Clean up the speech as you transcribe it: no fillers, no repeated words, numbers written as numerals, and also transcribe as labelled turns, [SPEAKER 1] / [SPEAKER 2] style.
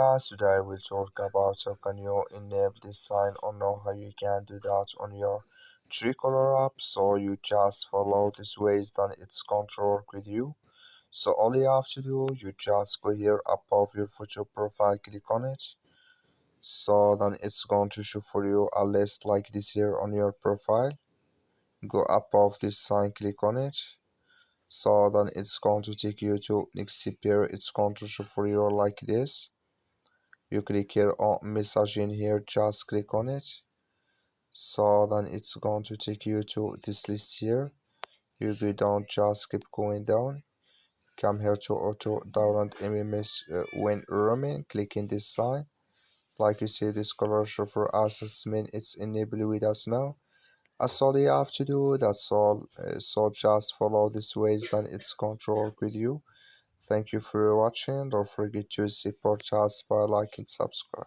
[SPEAKER 1] guys, today I will talk about how can you enable this sign or know how you can do that on your Truecaller app. So you just follow this ways, then it's going to work with you. So all you have to do, you just go here above your photo profile, click on it. So then it's going to show for you a list like this here on your profile. Go above this sign, click on it. So then it's going to take you to next here. It's going to show for you like this. You click here on message in here, just click on it. So then it's going to take you to this list here. You go down, just keep going down. Come here to auto download MMS when roaming. Click in this sign. Like you see, this color show for us means it's enabled with us now. That's all you have to do. That's all. So just follow this ways, then it's going to work with you. Thank you for watching. Don't forget to support us by liking, subscribe.